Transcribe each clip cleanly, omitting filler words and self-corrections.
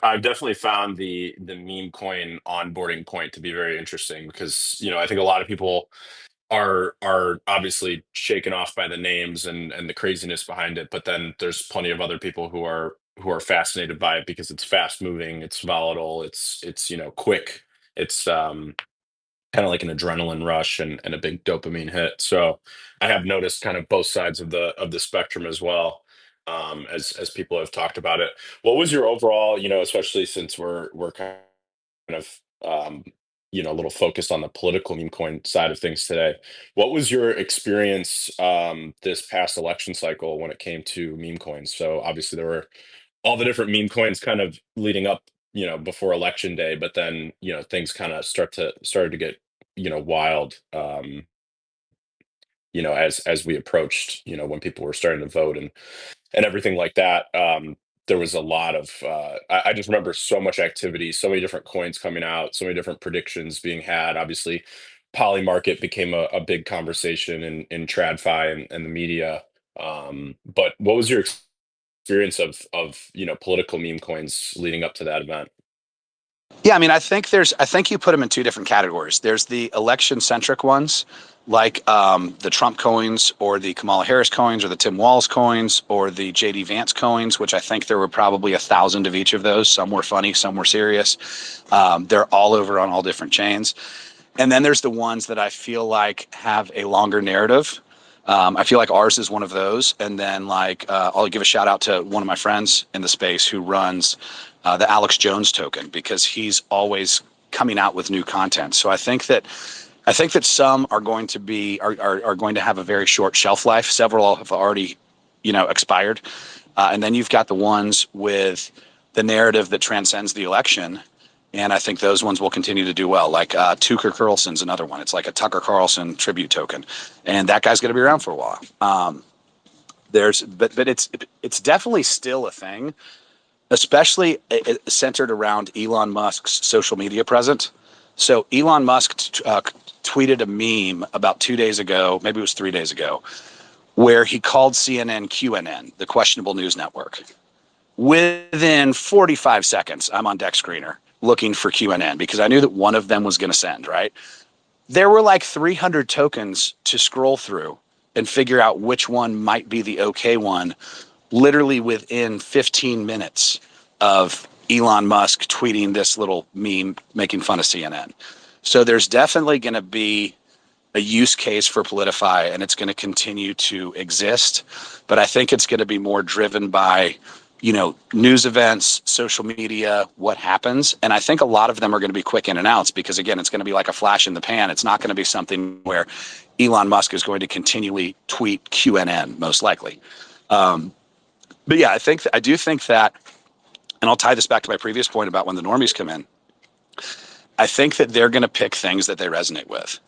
I've definitely found the meme coin onboarding point to be very interesting because I think a lot of people are obviously shaken off by the names and the craziness behind it, but then there's plenty of other people who are fascinated by it because it's fast moving, it's volatile, it's quick, it's kind of like an adrenaline rush and a big dopamine hit. So I have noticed kind of both sides of the spectrum as well, as people have talked about it. What was your overall, especially since we're kind of a little focused on the political meme coin side of things today. What was your experience this past election cycle when it came to meme coins? So obviously there were all the different meme coins kind of leading up, before election day, but then, things kind of started to get, wild, as we approached, when people were starting to vote and everything like that. There was a lot of I just remember so much activity, so many different coins coming out, so many different predictions being had. Obviously, poly market became a big conversation in TradFi and the media. But what was your experience of political meme coins leading up to that event? Yeah, I mean, I think you put them in two different categories. There's the election centric ones, like the Trump coins or the Kamala Harris coins or the Tim Walz coins or the JD Vance coins, which I think there were probably 1,000 of each of those. Some were funny, some were serious. They're all over on all different chains. And then there's the ones that I feel like have a longer narrative. I feel like ours is one of those. And then, I'll give a shout out to one of my friends in the space who runs the Alex Jones token because he's always coming out with new content. So I think that some are going to be are going to have a very short shelf life. Several have already, expired. And then you've got the ones with the narrative that transcends the election. And I think those ones will continue to do well. Like Tucker Carlson's another one. It's like a Tucker Carlson tribute token, and that guy's going to be around for a while. But it's definitely still a thing, especially centered around Elon Musk's social media presence. So Elon Musk tweeted a meme about 2 days ago, maybe it was 3 days ago, where he called CNN QNN, the Questionable News Network. Within 45 seconds, I'm on Deck Screener looking for QNN because I knew that one of them was going to send, right? There were like 300 tokens to scroll through and figure out which one might be the okay one, literally within 15 minutes of Elon Musk tweeting this little meme making fun of CNN. So there's definitely going to be a use case for Politify, and it's going to continue to exist. But I think it's going to be more driven by news events, social media, what happens. And I think a lot of them are going to be quick in and outs because, again, it's going to be like a flash in the pan. It's not going to be something where Elon Musk is going to continually tweet QNN, most likely. But yeah, I do think that, and I'll tie this back to my previous point about when the normies come in. I think that they're going to pick things that they resonate with.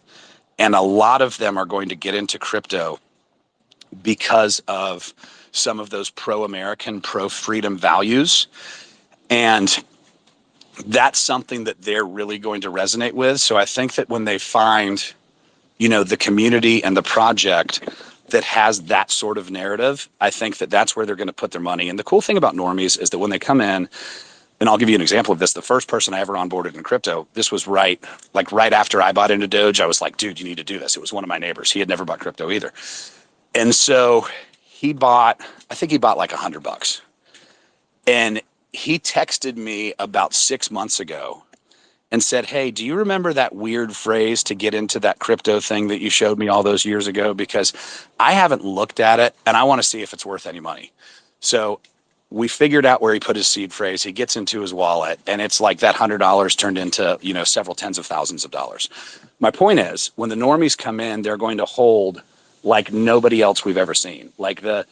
And a lot of them are going to get into crypto because of some of those pro-American, pro-freedom values. And that's something that they're really going to resonate with. So I think that when they find, the community and the project that has that sort of narrative, I think that that's where they're going to put their money. And the cool thing about normies is that when they come in, and I'll give you an example of this. The first person I ever onboarded in crypto, this was right after I bought into Doge. I was like, dude, you need to do this. It was one of my neighbors. He had never bought crypto either. And so I think he bought like $100. And he texted me about 6 months ago and said, hey, do you remember that weird phrase to get into that crypto thing that you showed me all those years ago? Because I haven't looked at it and I want to see if it's worth any money. So we figured out where he put his seed phrase. He gets into his wallet and it's like that $100 turned into, several tens of thousands of dollars. My point is, when the normies come in, they're going to hold like nobody else we've ever seen. Like the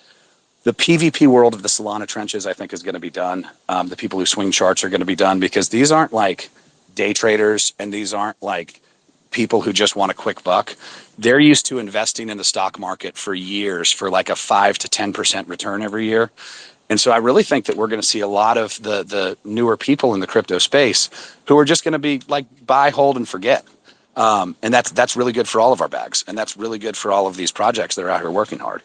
PvP world of the Solana trenches, I think, is going to be done. The people who swing charts are going to be done because these aren't like day traders and these aren't like people who just want a quick buck. They're used to investing in the stock market for years for like a 5 to 10% return every year. And so I really think that we're going to see a lot of the newer people in the crypto space who are just going to be like buy, hold, and forget. And that's really good for all of our bags. And that's really good for all of these projects that are out here working hard.